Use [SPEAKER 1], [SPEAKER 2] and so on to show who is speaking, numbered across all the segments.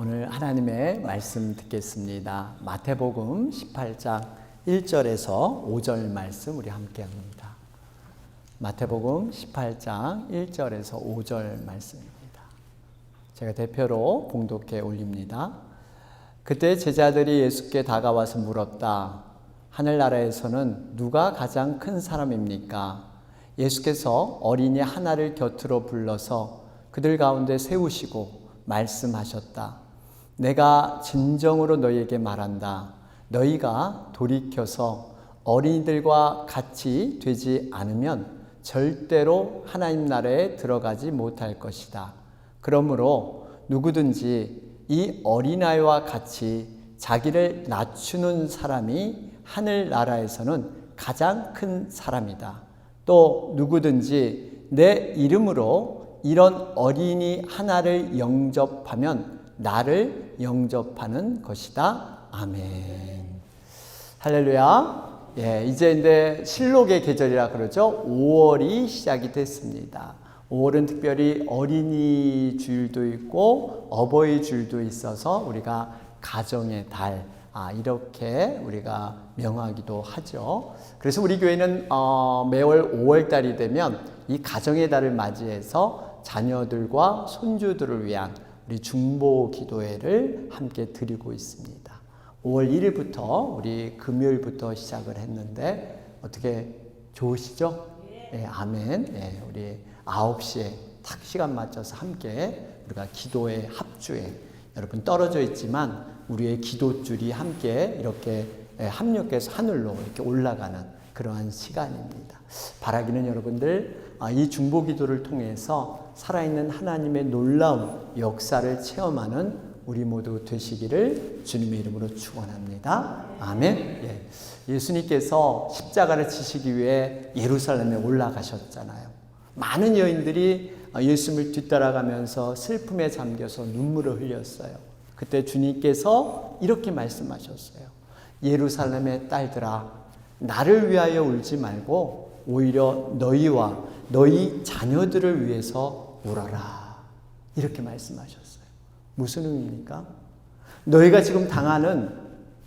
[SPEAKER 1] 오늘 하나님의 말씀 듣겠습니다. 마태복음 18장 1절에서 5절 말씀 우리 함께 합니다. 마태복음 18장 1절에서 5절 말씀입니다. 제가 대표로 봉독해 올립니다. 그때 제자들이 예수께 다가와서 물었다. 하늘나라에서는 누가 가장 큰 사람입니까? 예수께서 어린이 하나를 곁으로 불러서 그들 가운데 세우시고 말씀하셨다. 내가 진정으로 너희에게 말한다. 너희가 돌이켜서 어린이들과 같이 되지 않으면 절대로 하나님 나라에 들어가지 못할 것이다. 그러므로 누구든지 이 어린아이와 같이 자기를 낮추는 사람이 하늘 나라에서는 가장 큰 사람이다. 또 누구든지 내 이름으로 이런 어린이 하나를 영접하면 나를 영접하는 것이다. 아멘. 할렐루야. 이제 실록의 계절이라 그러죠. 5월이 시작이 됐습니다. 5월은 특별히 어린이 주일도 있고 어버이 주일도 있어서 우리가 가정의 달, 이렇게 우리가 명하기도 하죠. 그래서 우리 교회는 매월 5월 달이 되면 이 가정의 달을 맞이해서 자녀들과 손주들을 위한 우리 중보 기도회를 함께 드리고 있습니다. 5월 1일부터 우리 금요일부터 시작을 했는데 어떻게 좋으시죠? 네, 아멘. 네, 우리 9시에 딱 시간 맞춰서 함께 우리가 기도회 합주에 여러분 떨어져 있지만 우리의 기도줄이 함께 이렇게 합력해서 하늘로 이렇게 올라가는 그러한 시간입니다. 바라기는 여러분들 이 중보 기도를 통해서 살아있는 하나님의 놀라운 역사를 체험하는 우리 모두 되시기를 주님의 이름으로 축원합니다. 아멘. 예수님께서 십자가를 지시기 위해 예루살렘에 올라가셨잖아요. 많은 여인들이 예수님을 뒤따라가면서 슬픔에 잠겨서 눈물을 흘렸어요. 그때 주님께서 이렇게 말씀하셨어요. 예루살렘의 딸들아, 나를 위하여 울지 말고 오히려 너희와 너희 자녀들을 위해서 울어라. 이렇게 말씀하셨어요. 무슨 의미입니까? 너희가 지금 당하는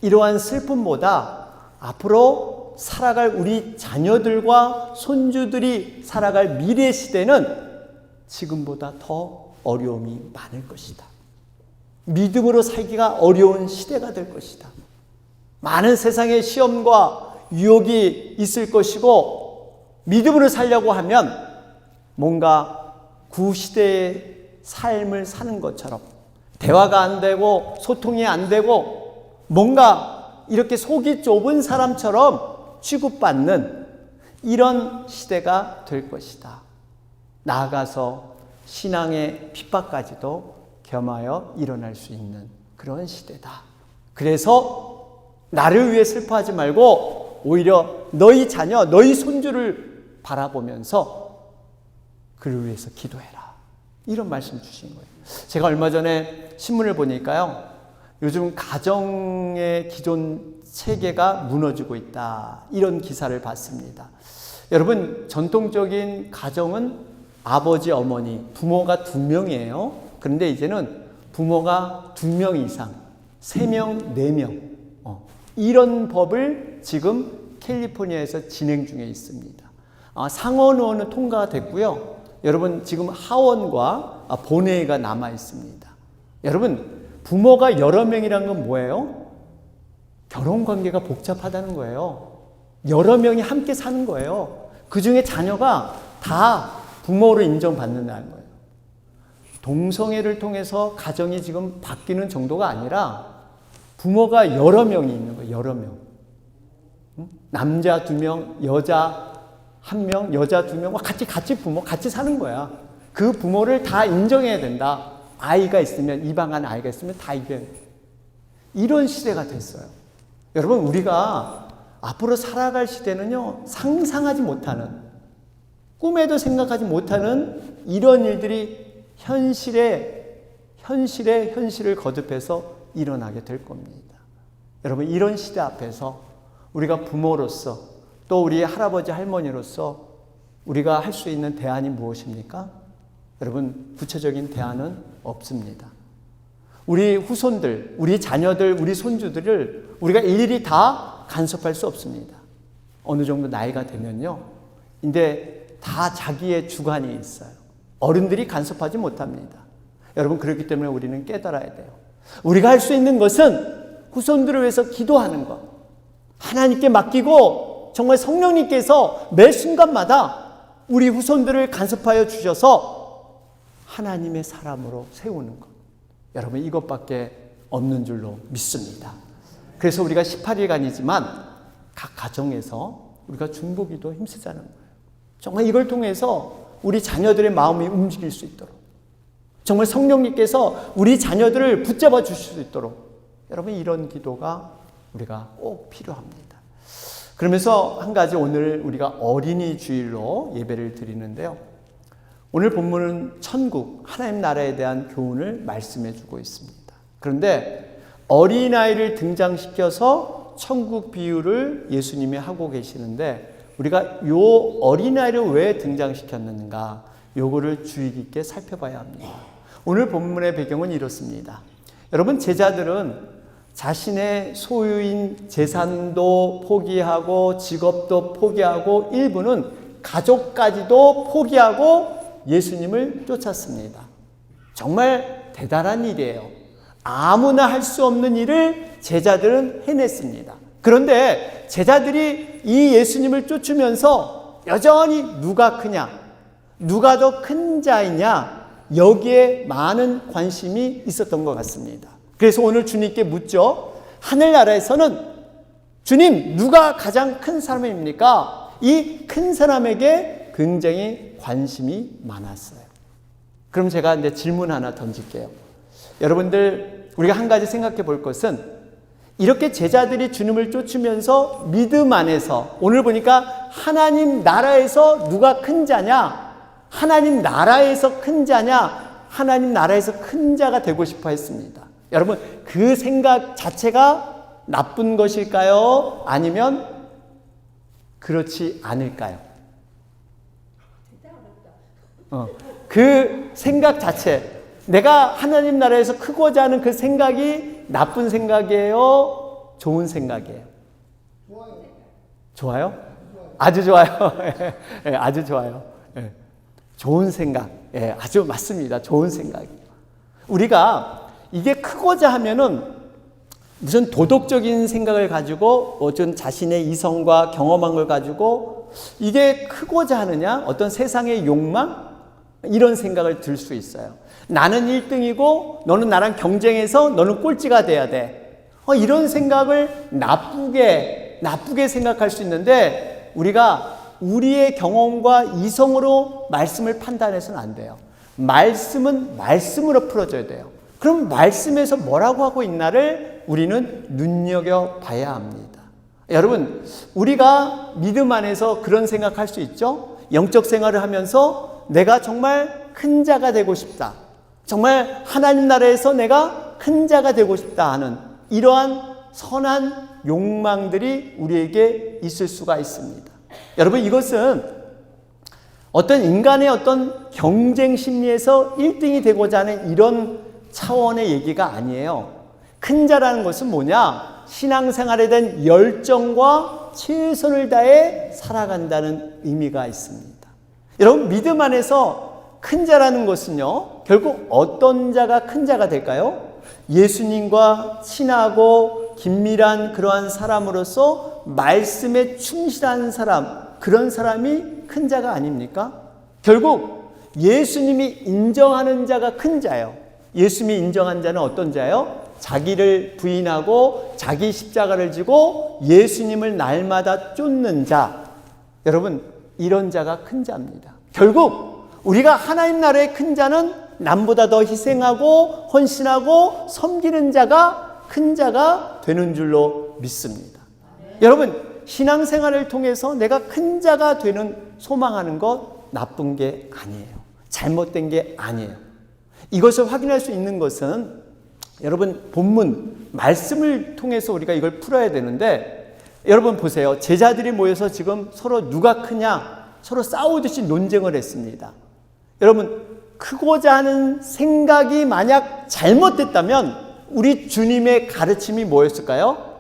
[SPEAKER 1] 이러한 슬픔보다 앞으로 살아갈 우리 자녀들과 손주들이 살아갈 미래 시대는 지금보다 더 어려움이 많을 것이다. 믿음으로 살기가 어려운 시대가 될 것이다. 많은 세상의 시험과 유혹이 있을 것이고 믿음으로 살려고 하면 뭔가 구시대의 삶을 사는 것처럼 대화가 안 되고 소통이 안 되고 뭔가 이렇게 속이 좁은 사람처럼 취급받는 이런 시대가 될 것이다. 나아가서 신앙의 핍박까지도 겸하여 일어날 수 있는 그런 시대다. 그래서 나를 위해 슬퍼하지 말고 오히려 너희 자녀, 너희 손주를 바라보면서 그를 위해서 기도해라. 이런 말씀 주신 거예요. 제가 얼마 전에 신문을 보니까요. 요즘 가정의 기존 체계가 무너지고 있다. 이런 기사를 봤습니다. 여러분, 전통적인 가정은 아버지, 어머니, 부모가 2명이에요. 그런데 이제는 부모가 2명 이상, 3명, 4명. 이런 법을 지금 캘리포니아에서 진행 중에 있습니다. 상원의원은 통과가 됐고요. 여러분 지금 하원과 본회의가 남아 있습니다. 여러분 부모가 여러 명이라는 건 뭐예요? 결혼관계가 복잡하다는 거예요. 여러 명이 함께 사는 거예요. 그 중에 자녀가 다 부모로 인정받는다는 거예요. 동성애를 통해서 가정이 지금 바뀌는 정도가 아니라 부모가 여러 명이 있는 거예요. 여러 명. 남자 2명, 여자 1명, 여자 2명, 같이 부모, 같이 사는 거야. 그 부모를 다 인정해야 된다. 아이가 있으면, 입양한 아이가 있으면 다 이겨야 돼. 이런 시대가 됐어요. 여러분, 우리가 앞으로 살아갈 시대는요, 상상하지 못하는, 꿈에도 생각하지 못하는 이런 일들이 현실을 거듭해서 일어나게 될 겁니다. 여러분, 이런 시대 앞에서 우리가 부모로서 또 우리 할아버지 할머니로서 우리가 할 수 있는 대안이 무엇입니까? 여러분, 구체적인 대안은 없습니다. 우리 후손들, 우리 자녀들, 우리 손주들을 우리가 일일이 다 간섭할 수 없습니다. 어느 정도 나이가 되면요. 근데 다 자기의 주관이 있어요. 어른들이 간섭하지 못합니다. 여러분, 그렇기 때문에 우리는 깨달아야 돼요. 우리가 할 수 있는 것은 후손들을 위해서 기도하는 것. 하나님께 맡기고 정말 성령님께서 매 순간마다 우리 후손들을 간섭하여 주셔서 하나님의 사람으로 세우는 것. 여러분, 이것밖에 없는 줄로 믿습니다. 그래서 우리가 18일간이지만 각 가정에서 우리가 중보기도 힘쓰자는 거예요. 정말 이걸 통해서 우리 자녀들의 마음이 움직일 수 있도록, 정말 성령님께서 우리 자녀들을 붙잡아 주실 수 있도록, 여러분, 이런 기도가 우리가 꼭 필요합니다. 그러면서 한 가지, 오늘 우리가 어린이 주일로 예배를 드리는데요. 오늘 본문은 천국, 하나님 나라에 대한 교훈을 말씀해 주고 있습니다. 그런데 어린아이를 등장시켜서 천국 비유를 예수님이 하고 계시는데, 우리가 요 어린아이를 왜 등장시켰는가, 요거를 주의 깊게 살펴봐야 합니다. 오늘 본문의 배경은 이렇습니다. 여러분, 제자들은 자신의 소유인 재산도 포기하고 직업도 포기하고 일부는 가족까지도 포기하고 예수님을 쫓았습니다. 정말 대단한 일이에요. 아무나 할 수 없는 일을 제자들은 해냈습니다. 그런데 제자들이 이 예수님을 쫓으면서 여전히 누가 크냐, 누가 더 큰 자이냐, 여기에 많은 관심이 있었던 것 같습니다. 그래서 오늘 주님께 묻죠. 하늘나라에서는 주님, 누가 가장 큰 사람입니까? 이 큰 사람에게 굉장히 관심이 많았어요. 그럼 제가 이제 질문 하나 던질게요. 여러분들, 우리가 한 가지 생각해 볼 것은, 이렇게 제자들이 주님을 쫓으면서 믿음 안에서, 오늘 보니까 하나님 나라에서 누가 큰 자냐, 하나님 나라에서 큰 자냐, 하나님 나라에서 큰 자가 되고 싶어 했습니다. 여러분, 그 생각 자체가 나쁜 것일까요? 아니면 그렇지 않을까요? 그 생각 자체, 내가 하나님 나라에서 크고자 하는 그 생각이 나쁜 생각이에요? 좋은 생각이에요? 좋아요? 아주 좋아요. 아주 좋아요. 좋은 생각. 아주 맞습니다. 좋은 생각이에요. 우리가 이게 크고자 하면은 무슨 도덕적인 생각을 가지고 어떤 자신의 이성과 경험한 걸 가지고 이게 크고자 하느냐, 어떤 세상의 욕망, 이런 생각을 들 수 있어요. 나는 1등이고 너는 나랑 경쟁해서 너는 꼴찌가 돼야 돼. 이런 생각을 나쁘게 생각할 수 있는데, 우리가 우리의 경험과 이성으로 말씀을 판단해서는 안 돼요. 말씀은 말씀으로 풀어줘야 돼요. 그럼 말씀에서 뭐라고 하고 있나를 우리는 눈여겨봐야 합니다. 여러분, 우리가 믿음 안에서 그런 생각할 수 있죠? 영적 생활을 하면서 내가 정말 큰 자가 되고 싶다, 정말 하나님 나라에서 내가 큰 자가 되고 싶다 하는 이러한 선한 욕망들이 우리에게 있을 수가 있습니다. 여러분, 이것은 어떤 인간의 어떤 경쟁 심리에서 1등이 되고자 하는 이런 차원의 얘기가 아니에요. 큰 자라는 것은 뭐냐? 신앙생활에 대한 열정과 최선을 다해 살아간다는 의미가 있습니다. 여러분, 믿음 안에서 큰 자라는 것은요, 결국 어떤 자가 큰 자가 될까요? 예수님과 친하고 긴밀한 그러한 사람으로서 말씀에 충실한 사람, 그런 사람이 큰 자가 아닙니까? 결국 예수님이 인정하는 자가 큰 자예요. 예수님이 인정한 자는 어떤 자예요? 자기를 부인하고 자기 십자가를 지고 예수님을 날마다 쫓는 자. 여러분, 이런 자가 큰 자입니다. 결국 우리가 하나님 나라의 큰 자는 남보다 더 희생하고 헌신하고 섬기는 자가 큰 자가 되는 줄로 믿습니다. 여러분, 신앙생활을 통해서 내가 큰 자가 되는 소망하는 것 나쁜 게 아니에요. 잘못된 게 아니에요. 이것을 확인할 수 있는 것은 여러분, 본문 말씀을 통해서 우리가 이걸 풀어야 되는데, 여러분 보세요. 제자들이 모여서 지금 서로 누가 크냐 서로 싸우듯이 논쟁을 했습니다. 여러분, 크고자 하는 생각이 만약 잘못됐다면 우리 주님의 가르침이 뭐였을까요?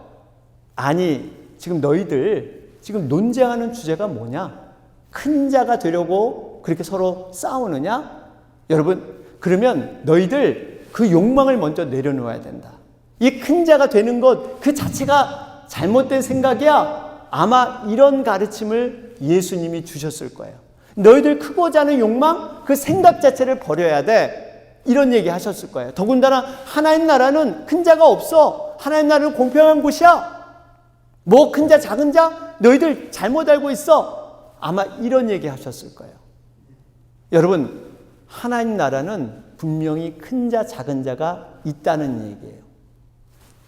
[SPEAKER 1] 아니, 지금 너희들 지금 논쟁하는 주제가 뭐냐? 큰 자가 되려고 그렇게 서로 싸우느냐? 여러분, 그러면 너희들 그 욕망을 먼저 내려놓아야 된다. 이 큰 자가 되는 것 그 자체가 잘못된 생각이야. 아마 이런 가르침을 예수님이 주셨을 거예요. 너희들 크고자 하는 욕망, 그 생각 자체를 버려야 돼. 이런 얘기 하셨을 거예요. 더군다나 하나님 나라는 큰 자가 없어. 하나님 나라는 공평한 곳이야. 뭐 큰 자 작은 자 너희들 잘못 알고 있어. 아마 이런 얘기 하셨을 거예요. 여러분, 하나님 나라는 분명히 큰 자 작은 자가 있다는 얘기예요.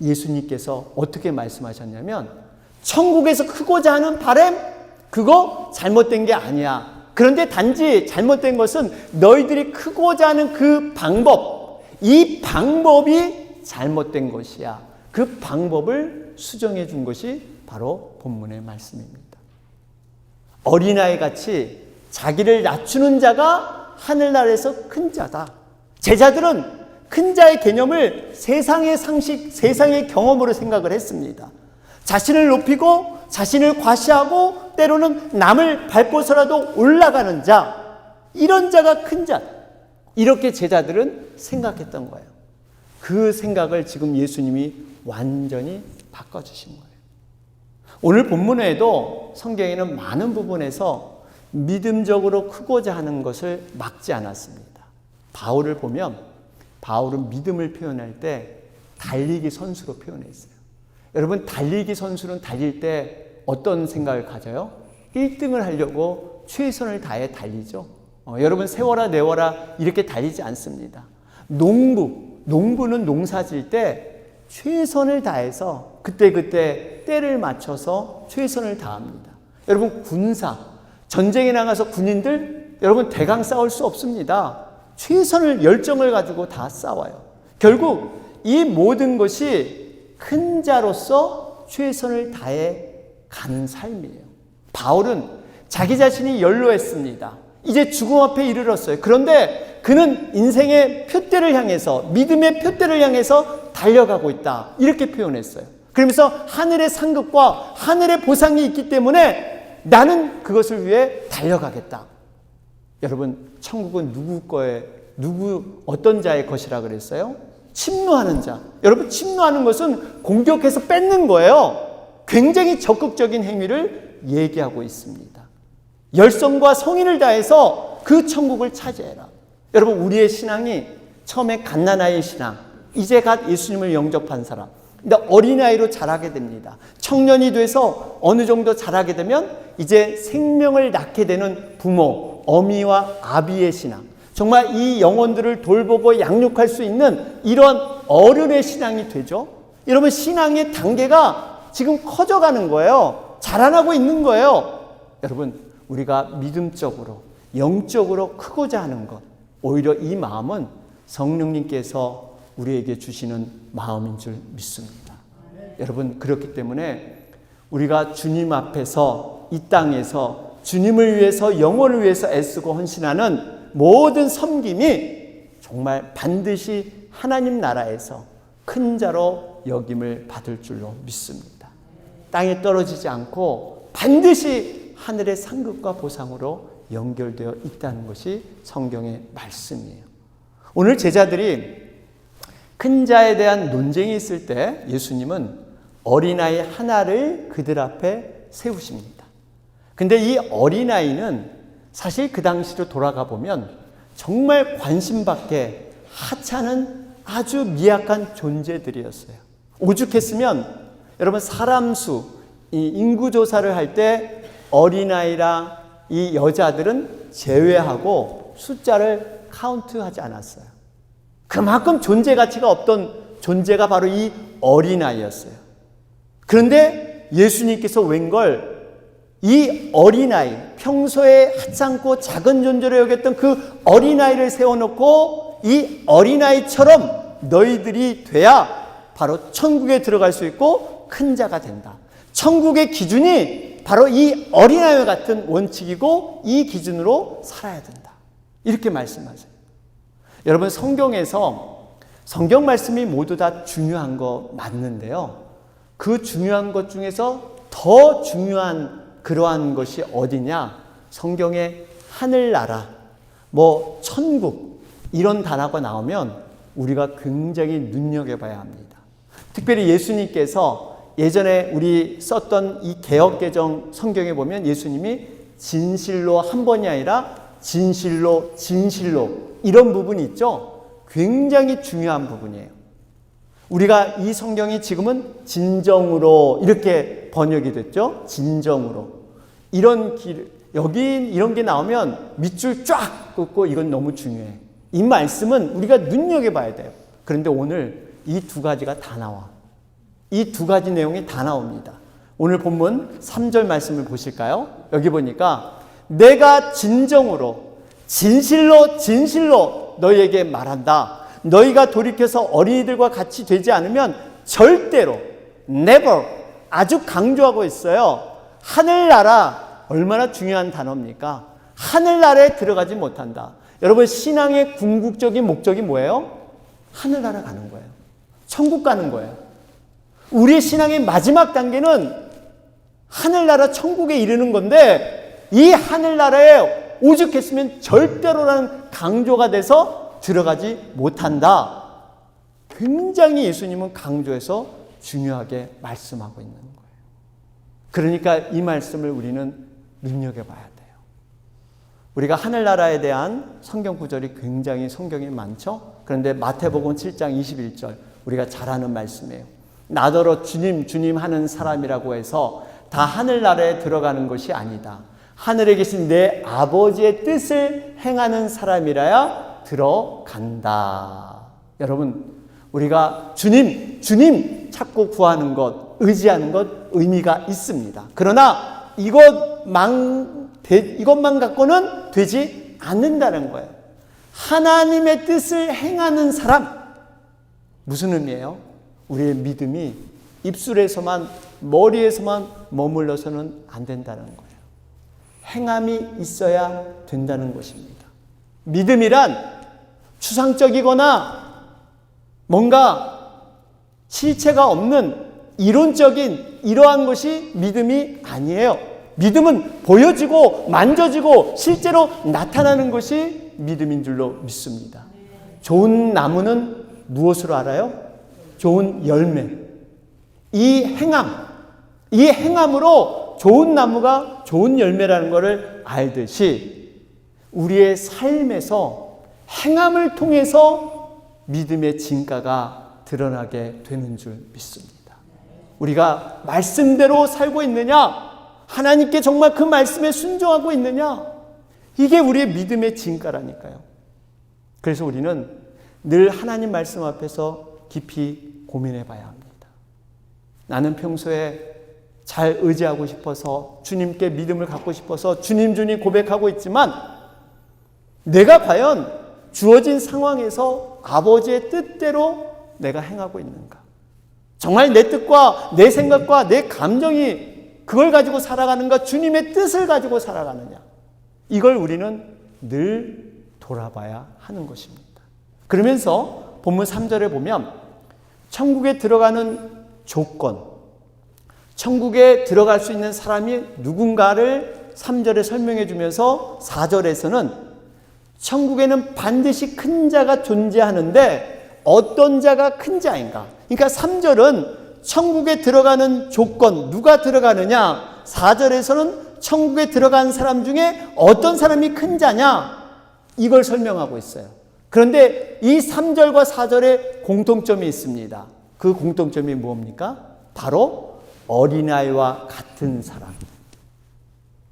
[SPEAKER 1] 예수님께서 어떻게 말씀하셨냐면 천국에서 크고자 하는 바람 그거 잘못된 게 아니야. 그런데 단지 잘못된 것은 너희들이 크고자 하는 그 방법, 이 방법이 잘못된 것이야. 그 방법을 수정해 준 것이 바로 본문의 말씀입니다. 어린아이 같이 자기를 낮추는 자가 하늘나라에서 큰 자다. 제자들은 큰 자의 개념을 세상의 상식, 세상의 경험으로 생각을 했습니다. 자신을 높이고 자신을 과시하고 때로는 남을 밟고서라도 올라가는 자, 이런 자가 큰 자, 이렇게 제자들은 생각했던 거예요. 그 생각을 지금 예수님이 완전히 바꿔주신 거예요. 오늘 본문에도 성경에는 많은 부분에서 믿음적으로 크고자 하는 것을 막지 않았습니다. 바울을 보면 바울은 믿음을 표현할 때 달리기 선수로 표현했어요. 여러분, 달리기 선수는 달릴 때 어떤 생각을 가져요? 1등을 하려고 최선을 다해 달리죠. 여러분, 세워라 내워라 이렇게 달리지 않습니다. 농부는 농사 질 때 최선을 다해서 그때 때를 맞춰서 최선을 다합니다. 여러분, 군사, 전쟁에 나가서 군인들, 여러분 대강 싸울 수 없습니다. 최선을, 열정을 가지고 다 싸워요. 결국 이 모든 것이 큰 자로서 최선을 다해 간 삶이에요. 바울은 자기 자신이 연로했습니다. 이제 죽음 앞에 이르렀어요. 그런데 그는 인생의 표대를 향해서, 믿음의 표대를 향해서 달려가고 있다. 이렇게 표현했어요. 그러면서 하늘의 상급과 하늘의 보상이 있기 때문에 나는 그것을 위해 달려가겠다. 여러분, 천국은 어떤 자의 것이라 그랬어요? 침노하는 자. 여러분, 침노하는 것은 공격해서 뺏는 거예요. 굉장히 적극적인 행위를 얘기하고 있습니다. 열성과 성의를 다해서 그 천국을 차지해라. 여러분, 우리의 신앙이 처음에 갓난아이의 신앙, 이제 갓 예수님을 영접한 사람, 근데 어린아이로 자라게 됩니다. 청년이 돼서 어느 정도 자라게 되면 이제 생명을 낳게 되는 부모, 어미와 아비의 신앙, 정말 이 영혼들을 돌보고 양육할 수 있는 이런 어른의 신앙이 되죠. 여러분, 신앙의 단계가 지금 커져가는 거예요. 자라나고 있는 거예요. 여러분, 우리가 믿음적으로, 영적으로 크고자 하는 것, 오히려 이 마음은 성령님께서 우리에게 주시는 마음인 줄 믿습니다. 여러분, 그렇기 때문에 우리가 주님 앞에서, 이 땅에서 주님을 위해서, 영혼을 위해서 애쓰고 헌신하는 모든 섬김이 정말 반드시 하나님 나라에서 큰 자로 여김을 받을 줄로 믿습니다. 땅에 떨어지지 않고 반드시 하늘의 상급과 보상으로 연결되어 있다는 것이 성경의 말씀이에요. 오늘 제자들이 큰 자에 대한 논쟁이 있을 때 예수님은 어린아이 하나를 그들 앞에 세우십니다. 근데 이 어린아이는 사실 그 당시로 돌아가 보면 정말 관심밖에 하찮은 아주 미약한 존재들이었어요. 오죽했으면 여러분, 사람 수, 이 인구 조사를 할 때 어린아이랑 이 여자들은 제외하고 숫자를 카운트하지 않았어요. 그만큼 존재 가치가 없던 존재가 바로 이 어린아이였어요. 그런데 예수님께서 웬걸 이 어린아이, 평소에 하찮고 작은 존재로 여겼던 그 어린아이를 세워놓고 이 어린아이처럼 너희들이 돼야 바로 천국에 들어갈 수 있고 큰 자가 된다. 천국의 기준이 바로 이 어린아이와 같은 원칙이고 이 기준으로 살아야 된다. 이렇게 말씀하세요. 여러분, 성경 말씀이 모두 다 중요한 거 맞는데요. 그 중요한 것 중에서 더 중요한 그러한 것이 어디냐? 성경에 하늘나라, 천국 이런 단어가 나오면 우리가 굉장히 눈여겨봐야 합니다. 특별히 예수님께서 예전에 우리 썼던 이 개역개정 성경에 보면 예수님이 진실로 한 번이 아니라 진실로 이런 부분이 있죠. 굉장히 중요한 부분이에요. 우리가 이 성경이 지금은 진정으로 이렇게 번역이 됐죠. 진정으로. 여기 이런 게 나오면 밑줄 쫙 긋고 이건 너무 중요해. 이 말씀은 우리가 눈여겨봐야 돼요. 그런데 오늘 이 두 가지가 다 나와. 이 두 가지 내용이 다 나옵니다. 오늘 본문 3절 말씀을 보실까요? 여기 보니까 내가 진정으로 진실로 너희에게 말한다. 너희가 돌이켜서 어린이들과 같이 되지 않으면 절대로 never 아주 강조하고 있어요. 하늘나라 얼마나 중요한 단어입니까? 하늘나라에 들어가지 못한다. 여러분, 신앙의 궁극적인 목적이 뭐예요? 하늘나라 가는 거예요. 천국 가는 거예요. 우리의 신앙의 마지막 단계는 하늘나라 천국에 이르는 건데 이 하늘나라에 오죽했으면 절대로라는 강조가 돼서 들어가지 못한다. 굉장히 예수님은 강조해서 중요하게 말씀하고 있는 거예요. 그러니까 이 말씀을 우리는 눈여겨봐야 돼요. 우리가 하늘나라에 대한 성경 구절이 굉장히 성경에 많죠. 그런데 마태복음 7장 21절 우리가 잘 아는 말씀이에요. 나더러 주님 하는 사람이라고 해서 다 하늘나라에 들어가는 것이 아니다. 하늘에 계신 내 아버지의 뜻을 행하는 사람이라야 들어간다. 여러분, 우리가 주님 찾고 구하는 것, 의지하는 것 의미가 있습니다. 그러나 이것만 갖고는 되지 않는다는 거예요. 하나님의 뜻을 행하는 사람. 무슨 의미예요? 우리의 믿음이 입술에서만 머리에서만 머물러서는 안 된다는 거예요. 행함이 있어야 된다는 것입니다. 믿음이란 추상적이거나 뭔가 실체가 없는 이론적인 이러한 것이 믿음이 아니에요. 믿음은 보여지고 만져지고 실제로 나타나는 것이 믿음인 줄로 믿습니다. 좋은 나무는 무엇으로 알아요? 좋은 열매. 이 행함으로 좋은 나무가 좋은 열매라는 것을 알듯이 우리의 삶에서 행함을 통해서 믿음의 진가가 드러나게 되는 줄 믿습니다. 우리가 말씀대로 살고 있느냐? 하나님께 정말 그 말씀에 순종하고 있느냐? 이게 우리의 믿음의 진가라니까요. 그래서 우리는 늘 하나님 말씀 앞에서 깊이 고민해 봐야 합니다. 나는 평소에 잘 의지하고 싶어서 주님께 믿음을 갖고 싶어서 주님 고백하고 있지만 내가 과연 주어진 상황에서 아버지의 뜻대로 내가 행하고 있는가? 정말 내 뜻과 내 생각과 내 감정이 그걸 가지고 살아가는가? 주님의 뜻을 가지고 살아가느냐? 이걸 우리는 늘 돌아봐야 하는 것입니다. 그러면서 본문 3절에 보면 천국에 들어가는 조건, 천국에 들어갈 수 있는 사람이 누군가를 3절에 설명해 주면서 4절에서는 천국에는 반드시 큰 자가 존재하는데 어떤 자가 큰 자인가? 그러니까 3절은 천국에 들어가는 조건, 누가 들어가느냐? 4절에서는 천국에 들어간 사람 중에 어떤 사람이 큰 자냐? 이걸 설명하고 있어요. 그런데 이 3절과 4절에 공통점이 있습니다. 그 공통점이 뭡니까? 바로 어린아이와 같은 사람.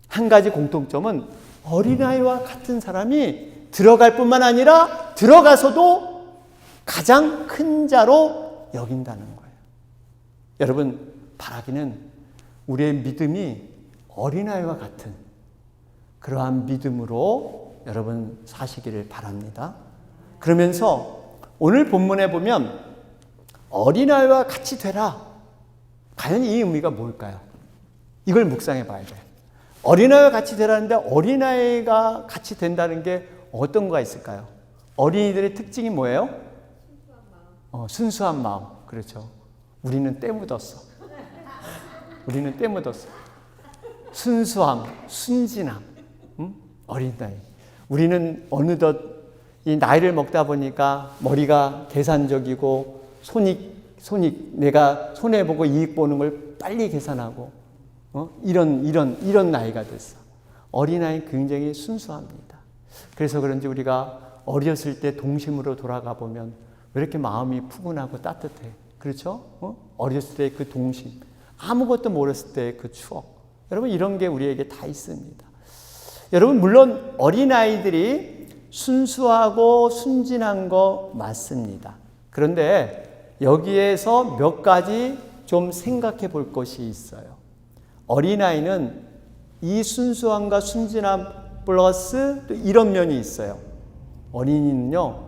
[SPEAKER 1] 한 가지 공통점은 어린아이와 같은 사람이 들어갈 뿐만 아니라 들어가서도 가장 큰 자로 여긴다는 거예요. 여러분, 바라기는 우리의 믿음이 어린아이와 같은 그러한 믿음으로 여러분 사시기를 바랍니다. 그러면서 오늘 본문에 보면 어린아이와 같이 되라. 과연 이 의미가 뭘까요? 이걸 묵상해 봐야 돼요. 어린아이와 같이 되라는데 어린아이가 같이 된다는 게 어떤 거가 있을까요? 어린이들의 특징이 뭐예요? 순수한 마음. 그렇죠. 우리는 때 묻었어. 우리는 때 묻었어. 순수함, 순진함, 어린 나이. 우리는 어느덧 이 나이를 먹다 보니까 머리가 계산적이고 손익, 내가 손해보고 이익 보는 걸 빨리 계산하고, 이런 나이가 됐어. 어린아이는 굉장히 순수합니다. 그래서 그런지 우리가 어렸을 때 동심으로 돌아가 보면 왜 이렇게 마음이 푸근하고 따뜻해? 그렇죠? 어렸을 때 그 동심, 아무것도 모르었을 때 그 추억. 여러분, 이런 게 우리에게 다 있습니다. 여러분, 물론 어린아이들이 순수하고 순진한 거 맞습니다. 그런데 여기에서 몇 가지 좀 생각해 볼 것이 있어요. 어린아이는 이 순수함과 순진함 플러스 또 이런 면이 있어요. 어린이는요,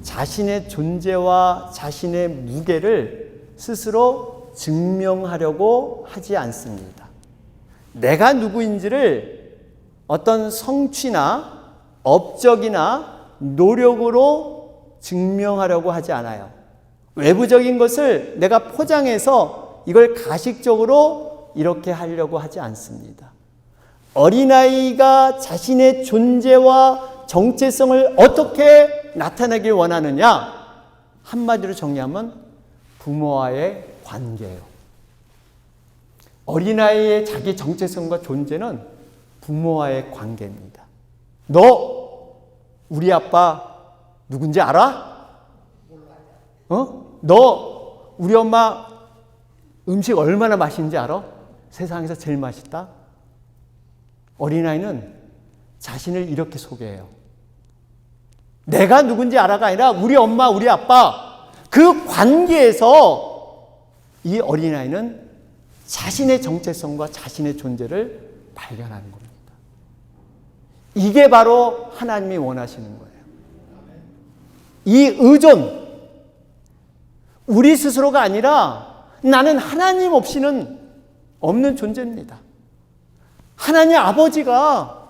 [SPEAKER 1] 자신의 존재와 자신의 무게를 스스로 증명하려고 하지 않습니다. 내가 누구인지를 어떤 성취나 업적이나 노력으로 증명하려고 하지 않아요. 외부적인 것을 내가 포장해서 이걸 가식적으로 이렇게 하려고 하지 않습니다. 어린아이가 자신의 존재와 정체성을 어떻게 나타내길 원하느냐? 한마디로 정리하면 부모와의 관계예요. 어린아이의 자기 정체성과 존재는 부모와의 관계입니다. 너 우리 아빠 누군지 알아? 너 우리 엄마 음식 얼마나 맛있는지 알아? 세상에서 제일 맛있다? 어린아이는 자신을 이렇게 소개해요. 내가 누군지 알아가 아니라 우리 엄마, 우리 아빠, 그 관계에서 이 어린아이는 자신의 정체성과 자신의 존재를 발견하는 겁니다. 이게 바로 하나님이 원하시는 거예요. 이 의존, 우리 스스로가 아니라 나는 하나님 없이는 없는 존재입니다. 하나님 아버지가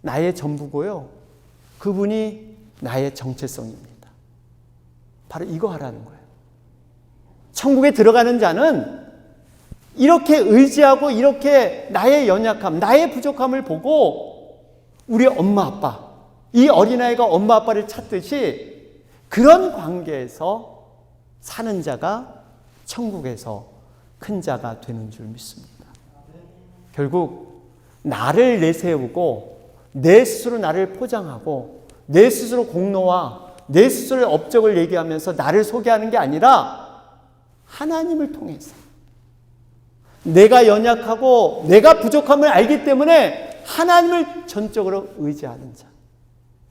[SPEAKER 1] 나의 전부고요. 그분이 나의 정체성입니다. 바로 이거 하라는 거예요. 천국에 들어가는 자는 이렇게 의지하고 이렇게 나의 연약함, 나의 부족함을 보고 우리 엄마 아빠, 이 어린아이가 엄마 아빠를 찾듯이 그런 관계에서 사는 자가 천국에서 큰 자가 되는 줄 믿습니다. 결국 나를 내세우고 내 스스로 나를 포장하고 내 스스로 공로와 내 스스로의 업적을 얘기하면서 나를 소개하는 게 아니라 하나님을 통해서 내가 연약하고 내가 부족함을 알기 때문에 하나님을 전적으로 의지하는 자.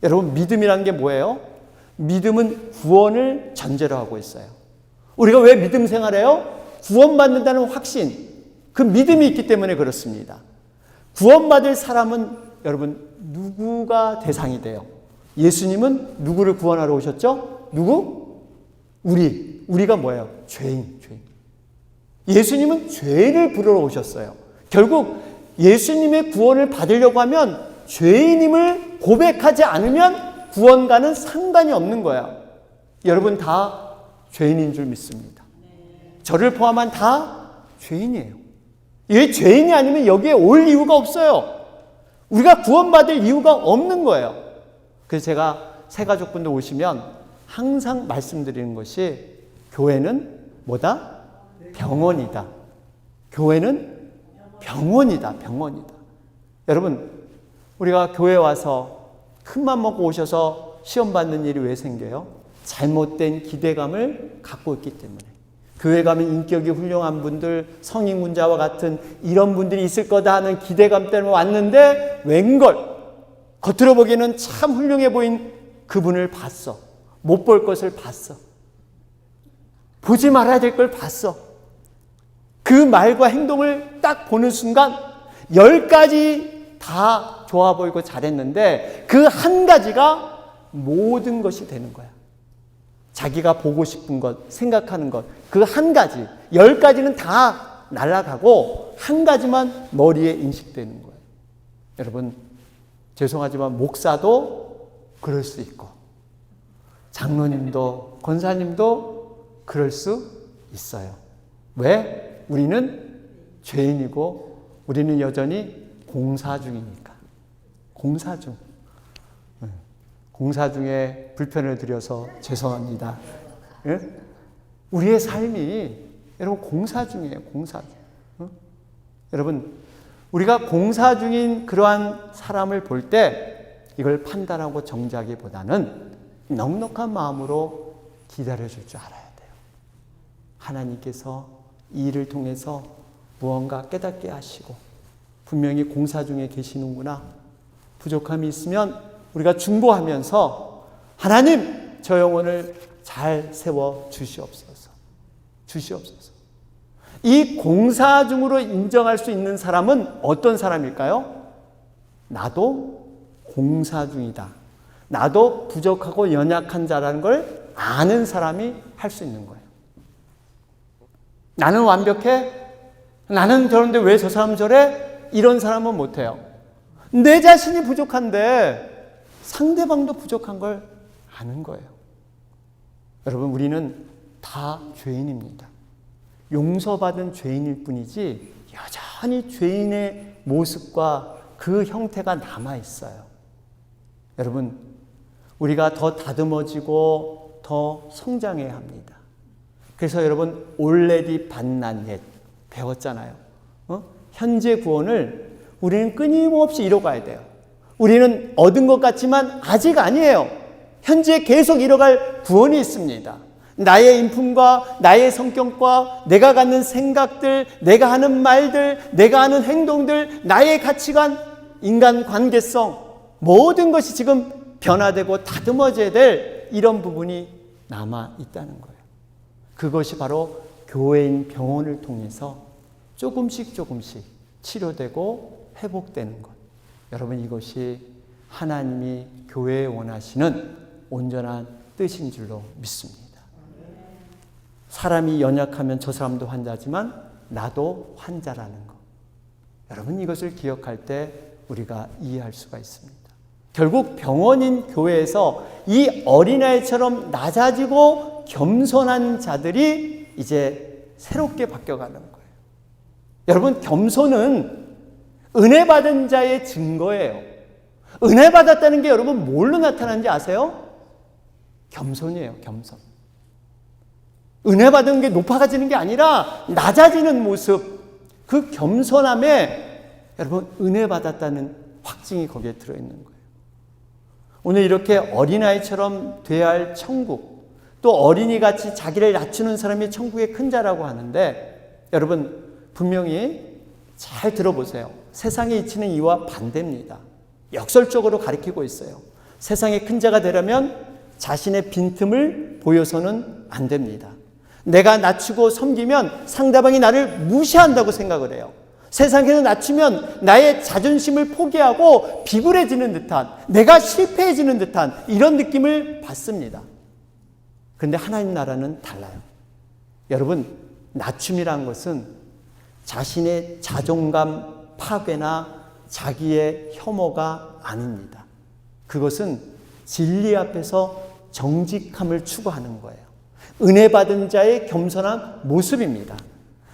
[SPEAKER 1] 여러분, 믿음이라는 게 뭐예요? 믿음은 구원을 전제로 하고 있어요. 우리가 왜 믿음 생활해요? 구원받는다는 확신, 그 믿음이 있기 때문에 그렇습니다. 구원받을 사람은 여러분 누구가 대상이 돼요? 예수님은 누구를 구원하러 오셨죠? 누구? 우리가 뭐예요? 죄인. 예수님은 죄인을 부르러 오셨어요. 결국 예수님의 구원을 받으려고 하면 죄인임을 고백하지 않으면 구원과는 상관이 없는 거야. 여러분 다 죄인인 줄 믿습니다. 저를 포함한 다 죄인이에요. 왜 죄인이 아니면 여기에 올 이유가 없어요. 우리가 구원받을 이유가 없는 거예요. 그래서 제가 새가족분들 오시면 항상 말씀드리는 것이 교회는 뭐다? 병원이다. 교회는 병원이다. 여러분, 우리가 교회 와서 큰맘 먹고 오셔서 시험 받는 일이 왜 생겨요? 잘못된 기대감을 갖고 있기 때문에. 교회 가면 인격이 훌륭한 분들, 성인군자와 같은 이런 분들이 있을 거다 하는 기대감 때문에 왔는데 웬걸 겉으로 보기에는 참 훌륭해 보인 그분을 봤어. 못 볼 것을 봤어. 보지 말아야 될 걸 봤어. 그 말과 행동을 딱 보는 순간 10가지 다 좋아 보이고 잘했는데 그 한 가지가 모든 것이 되는 거야. 자기가 보고 싶은 것, 생각하는 것, 그 한 가지, 10가지는 다 날아가고 한 가지만 머리에 인식되는 거예요. 여러분, 죄송하지만 목사도 그럴 수 있고 장로님도 권사님도 그럴 수 있어요. 왜? 우리는 죄인이고 우리는 여전히 공사 중이니까. 공사 중. 공사 중에 불편을 드려서 죄송합니다. 예? 우리의 삶이 여러분 공사 중이에요. 공사 중. 여러분 우리가 공사 중인 그러한 사람을 볼 때 이걸 판단하고 정죄하기보다는 넉넉한 마음으로 기다려줄 줄 알아야 돼요. 하나님께서 이 일을 통해서 무언가 깨닫게 하시고 분명히 공사 중에 계시는구나. 부족함이 있으면 우리가 중보하면서 하나님 저 영혼을 잘 세워 주시옵소서. 주시옵소서. 이 공사 중으로 인정할 수 있는 사람은 어떤 사람일까요? 나도 공사 중이다. 나도 부족하고 연약한 자라는 걸 아는 사람이 할 수 있는 거예요. 나는 완벽해? 나는 저런데 왜 저 사람 저래? 이런 사람은 못해요. 내 자신이 부족한데 상대방도 부족한 걸 아는 거예요. 여러분 우리는 다 죄인입니다. 용서받은 죄인일 뿐이지 여전히 죄인의 모습과 그 형태가 남아있어요. 여러분 우리가 더 다듬어지고 더 성장해야 합니다. 그래서 여러분 올레디 반난 옛 배웠잖아요. 현재 구원을 우리는 끊임없이 이뤄가야 돼요. 우리는 얻은 것 같지만 아직 아니에요. 현재 계속 이뤄갈 구원이 있습니다. 나의 인품과 나의 성격과 내가 갖는 생각들, 내가 하는 말들, 내가 하는 행동들, 나의 가치관, 인간 관계성 모든 것이 지금 변화되고 다듬어져야 될 이런 부분이 남아 있다는 거예요. 그것이 바로 교회인 병원을 통해서 조금씩 치료되고 회복되는 것. 여러분 이것이 하나님이 교회에 원하시는 온전한 뜻인 줄로 믿습니다. 사람이 연약하면 저 사람도 환자지만 나도 환자라는 것. 여러분 이것을 기억할 때 우리가 이해할 수가 있습니다. 결국 병원인 교회에서 이 어린아이처럼 낮아지고 겸손한 자들이 이제 새롭게 바뀌어가는 거예요. 여러분 겸손은 은혜 받은 자의 증거예요. 은혜 받았다는 게 여러분 뭘로 나타나는지 아세요? 겸손이에요. 겸손. 은혜 받은 게 높아지는 게 아니라 낮아지는 모습. 그 겸손함에 여러분 은혜 받았다는 확증이 거기에 들어있는 거예요. 오늘 이렇게 어린아이처럼 돼야 할 천국, 또 어린이같이 자기를 낮추는 사람이 천국의 큰 자라고 하는데 여러분 분명히 잘 들어보세요. 세상에 이치는 이와 반대입니다. 역설적으로 가리키고 있어요. 세상의 큰 자가 되려면 자신의 빈틈을 보여서는 안 됩니다. 내가 낮추고 섬기면 상대방이 나를 무시한다고 생각을 해요. 세상에서 낮추면 나의 자존심을 포기하고 비굴해지는 듯한, 내가 실패해지는 듯한 이런 느낌을 받습니다. 그런데 하나님 나라는 달라요. 여러분, 낮춤이란 것은 자신의 자존감 파괴나 자기의 혐오가 아닙니다. 그것은 진리 앞에서 정직함을 추구하는 거예요. 은혜 받은 자의 겸손한 모습입니다.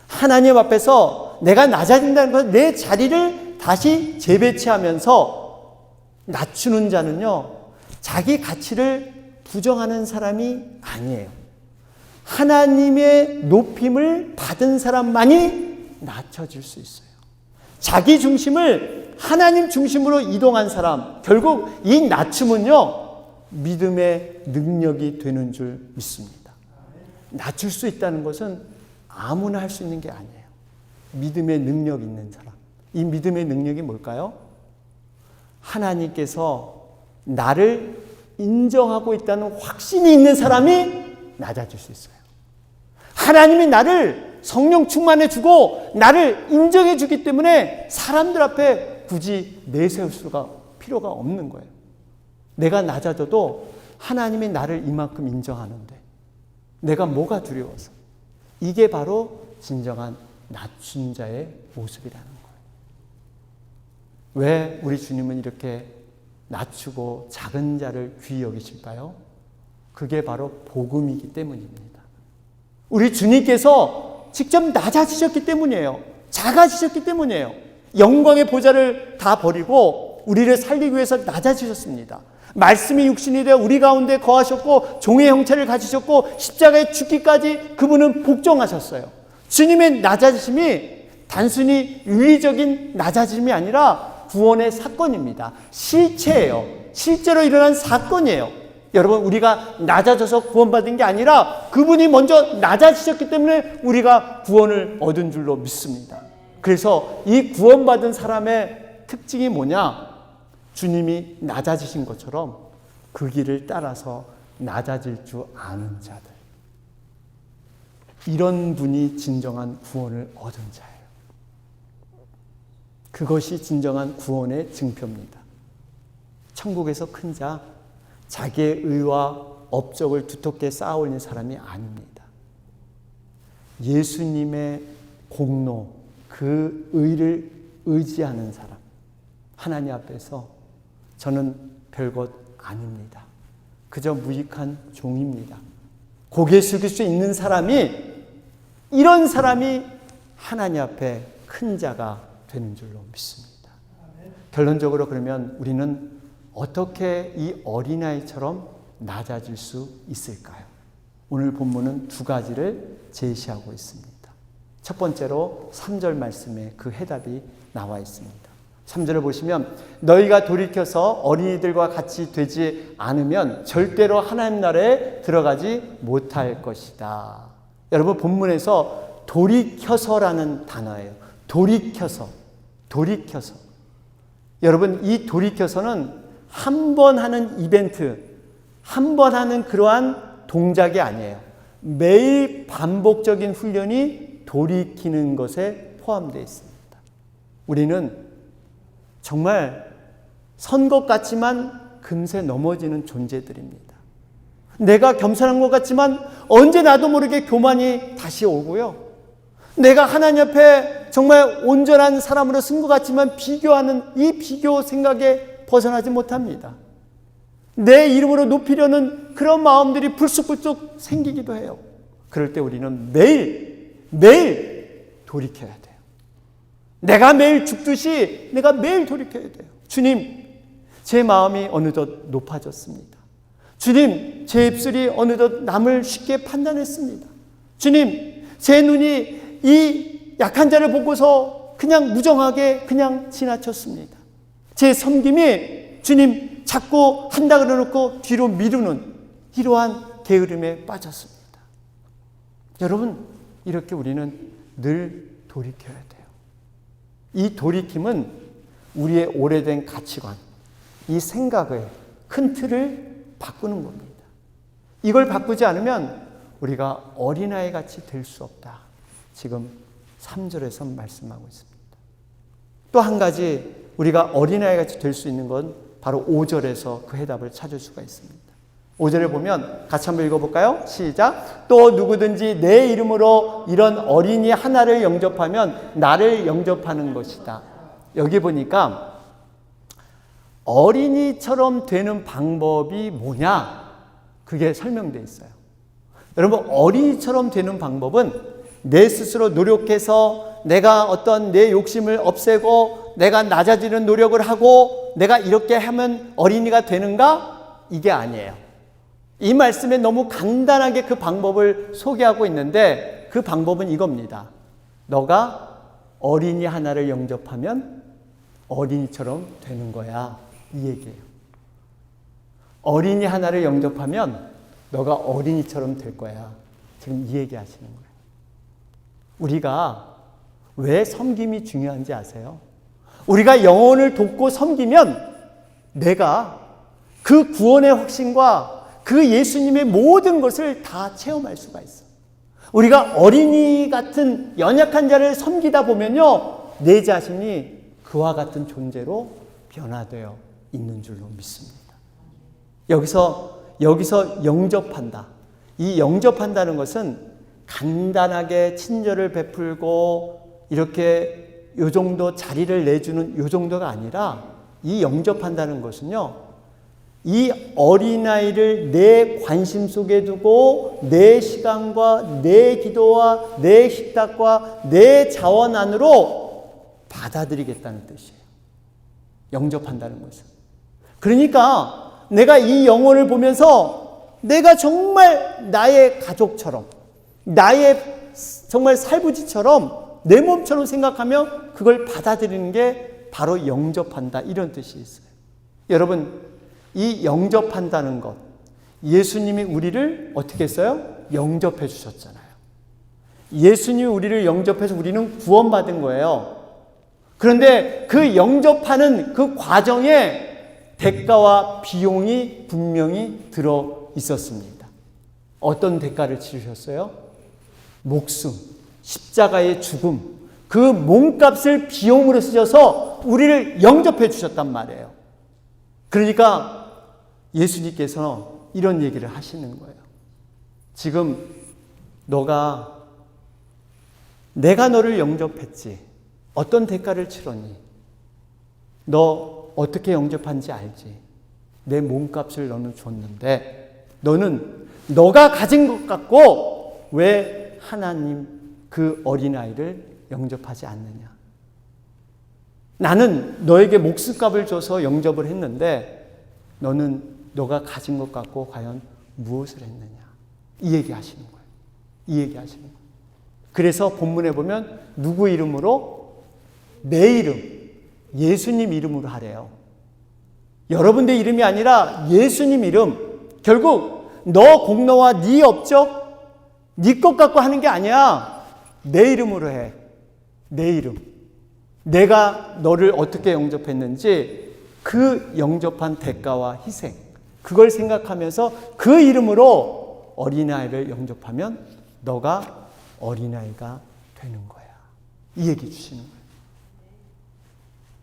[SPEAKER 1] 하나님 앞에서 내가 낮아진다는 것은 내 자리를 다시 재배치하면서 낮추는 자는요, 자기 가치를 부정하는 사람이 아니에요. 하나님의 높임을 받은 사람만이 낮춰질 수 있어요. 자기 중심을 하나님 중심으로 이동한 사람, 결국 이 낮춤은요, 믿음의 능력이 되는 줄 믿습니다. 낮출 수 있다는 것은 아무나 할 수 있는 게 아니에요. 믿음의 능력 있는 사람. 이 믿음의 능력이 뭘까요? 하나님께서 나를 인정하고 있다는 확신이 있는 사람이 낮아질 수 있어요. 하나님이 나를 성령 충만해 주고 나를 인정해 주기 때문에 사람들 앞에 굳이 내세울 필요가 없는 거예요. 내가 낮아져도 하나님이 나를 이만큼 인정하는데 내가 뭐가 두려워서. 이게 바로 진정한 낮춘 자의 모습이라는 거예요. 왜 우리 주님은 이렇게 낮추고 작은 자를 귀히 여기실까요? 그게 바로 복음이기 때문입니다. 우리 주님께서 직접 낮아지셨기 때문이에요. 작아지셨기 때문이에요. 영광의 보좌를 다 버리고 우리를 살리기 위해서 낮아지셨습니다. 말씀이 육신이 되어 우리 가운데 거하셨고 종의 형체를 가지셨고 십자가에 죽기까지 그분은 복종하셨어요. 주님의 낮아지심이 단순히 윤리적인 낮아짐이 아니라 구원의 사건입니다. 실체예요. 실제로 일어난 사건이에요. 여러분, 우리가 낮아져서 구원받은 게 아니라 그분이 먼저 낮아지셨기 때문에 우리가 구원을 얻은 줄로 믿습니다. 그래서 이 구원받은 사람의 특징이 뭐냐? 주님이 낮아지신 것처럼 그 길을 따라서 낮아질 줄 아는 자들. 이런 분이 진정한 구원을 얻은 자예요. 그것이 진정한 구원의 증표입니다. 천국에서 큰 자, 자기의 의와 업적을 두텁게 쌓아올린 사람이 아닙니다. 예수님의 공로, 그 의를 의지하는 사람. 하나님 앞에서 저는 별것 아닙니다. 그저 무익한 종입니다. 고개 숙일 수 있는 사람이, 이런 사람이 하나님 앞에 큰 자가 되는 줄로 믿습니다. 결론적으로 그러면 우리는 어떻게 이 어린아이처럼 낮아질 수 있을까요? 오늘 본문은 두 가지를 제시하고 있습니다. 첫 번째로 3절 말씀에 그 해답이 나와 있습니다. 3절을 보시면 너희가 돌이켜서 어린이들과 같이 되지 않으면 절대로 하나님 나라에 들어가지 못할 것이다. 여러분, 본문에서 돌이켜서라는 단어예요. 돌이켜서. 여러분, 이 돌이켜서는 한 번 하는 이벤트, 한 번 하는 그러한 동작이 아니에요. 매일 반복적인 훈련이 돌이키는 것에 포함되어 있습니다. 우리는 정말 선 것 같지만 금세 넘어지는 존재들입니다. 내가 겸손한 것 같지만 언제 나도 모르게 교만이 다시 오고요. 내가 하나님 앞에 정말 온전한 사람으로 쓴 것 같지만 비교하는 이 비교 생각에 벗어나지 못합니다. 내 이름으로 높이려는 그런 마음들이 불쑥불쑥 생기기도 해요. 그럴 때 우리는 매일 돌이켜야 돼요. 내가 매일 죽듯이 내가 매일 돌이켜야 돼요. 주님, 제 마음이 어느덧 높아졌습니다. 주님, 제 입술이 어느덧 남을 쉽게 판단했습니다. 주님, 제 눈이 이 약한 자를 보고서 그냥 무정하게 그냥 지나쳤습니다. 제 섬김이 주님 자꾸 한다 그러놓고 뒤로 미루는 이러한 게으름에 빠졌습니다. 여러분, 이렇게 우리는 늘 돌이켜야 돼요. 이 돌이킴은 우리의 오래된 가치관, 이 생각의 큰 틀을 바꾸는 겁니다. 이걸 바꾸지 않으면 우리가 어린아이 같이 될 수 없다. 지금 3절에서 말씀하고 있습니다. 또 한 가지 우리가 어린아이 같이 될 수 있는 건 바로 5절에서 그 해답을 찾을 수가 있습니다. 5절에 보면 같이 한번 읽어볼까요? 시작. 또 누구든지 내 이름으로 이런 어린이 하나를 영접하면 나를 영접하는 것이다. 여기 보니까 어린이처럼 되는 방법이 뭐냐? 그게 설명되어 있어요. 여러분, 어린이처럼 되는 방법은 내 스스로 노력해서 내가 어떤 내 욕심을 없애고 내가 낮아지는 노력을 하고 내가 이렇게 하면 어린이가 되는가? 이게 아니에요. 이 말씀에 너무 간단하게 그 방법을 소개하고 있는데 그 방법은 이겁니다. 너가 어린이 하나를 영접하면 어린이처럼 되는 거야. 이 얘기예요. 어린이 하나를 영접하면 너가 어린이처럼 될 거야. 지금 이 얘기 하시는 거예요. 우리가 왜 섬김이 중요한지 아세요? 우리가 영혼을 돕고 섬기면 내가 그 구원의 확신과 그 예수님의 모든 것을 다 체험할 수가 있어. 우리가 어린이 같은 연약한 자를 섬기다 보면요, 내 자신이 그와 같은 존재로 변화되어 있는 줄로 믿습니다. 여기서 영접한다. 이 영접한다는 것은 간단하게 친절을 베풀고 이렇게 요 정도 자리를 내주는 요 정도가 아니라 이 영접한다는 것은요, 이 어린아이를 내 관심 속에 두고 내 시간과 내 기도와 내 식탁과 내 자원 안으로 받아들이겠다는 뜻이에요. 영접한다는 것은. 그러니까 내가 이 영혼을 보면서 내가 정말 나의 가족처럼, 나의 정말 살부지처럼 내 몸처럼 생각하며 그걸 받아들이는 게 바로 영접한다, 이런 뜻이 있어요. 여러분, 이 영접한다는 것, 예수님이 우리를 어떻게 했어요? 영접해 주셨잖아요. 예수님이 우리를 영접해서 우리는 구원받은 거예요. 그런데 그 영접하는 그 과정에 대가와 비용이 분명히 들어 있었습니다. 어떤 대가를 치르셨어요? 목숨, 십자가의 죽음, 그 몸값을 비용으로 쓰셔서 우리를 영접해 주셨단 말이에요. 그러니까 예수님께서 이런 얘기를 하시는 거예요. 지금 내가 너를 영접했지. 어떤 대가를 치렀니? 너 어떻게 영접한지 알지? 내 몸값을 너는 줬는데 너는 너가 가진 것 갖고 왜 하나님 그 어린아이를 영접하지 않느냐? 나는 너에게 목숨값을 줘서 영접을 했는데 너가 가진 것 갖고 과연 무엇을 했느냐? 이 얘기 하시는 거예요. 이 얘기 하시는 거예요. 그래서 본문에 보면 누구 이름으로? 내 이름, 예수님 이름으로 하래요. 여러분의 이름이 아니라 예수님 이름. 결국 너 공로와 네 업적, 네 것 갖고 하는 게 아니야. 내 이름으로 해. 내 이름. 내가 너를 어떻게 영접했는지 그 영접한 대가와 희생, 그걸 생각하면서 그 이름으로 어린아이를 영접하면 너가 어린아이가 되는 거야. 이 얘기 주시는 거예요.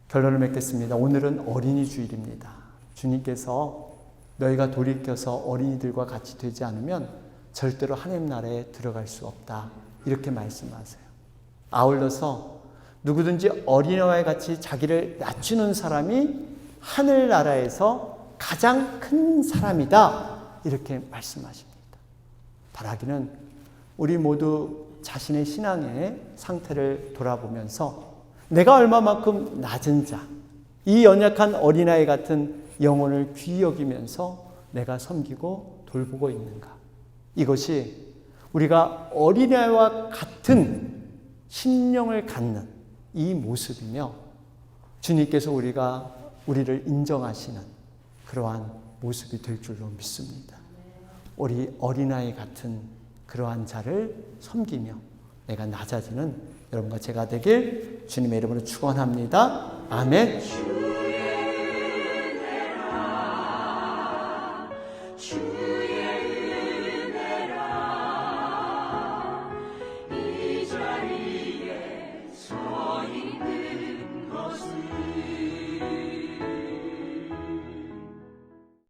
[SPEAKER 1] 결론을 맺겠습니다. 오늘은 어린이 주일입니다. 주님께서 너희가 돌이켜서 어린이들과 같이 되지 않으면 절대로 하나님 나라에 들어갈 수 없다, 이렇게 말씀하세요. 아울러서 누구든지 어린아이와 같이 자기를 낮추는 사람이 하늘나라에서 가장 큰 사람이다, 이렇게 말씀하십니다. 바라기는 우리 모두 자신의 신앙의 상태를 돌아보면서 내가 얼마만큼 낮은 자, 이 연약한 어린아이 같은 영혼을 귀히 여기면서 내가 섬기고 돌보고 있는가? 이것이 우리가 어린아이와 같은 심령을 갖는 이 모습이며 주님께서 우리를 인정하시는 그러한 모습이 될 줄로 믿습니다. 우리 어린아이 같은 그러한 자를 섬기며 내가 낮아지는 여러분과 제가 되길 주님의 이름으로 축원합니다. 아멘.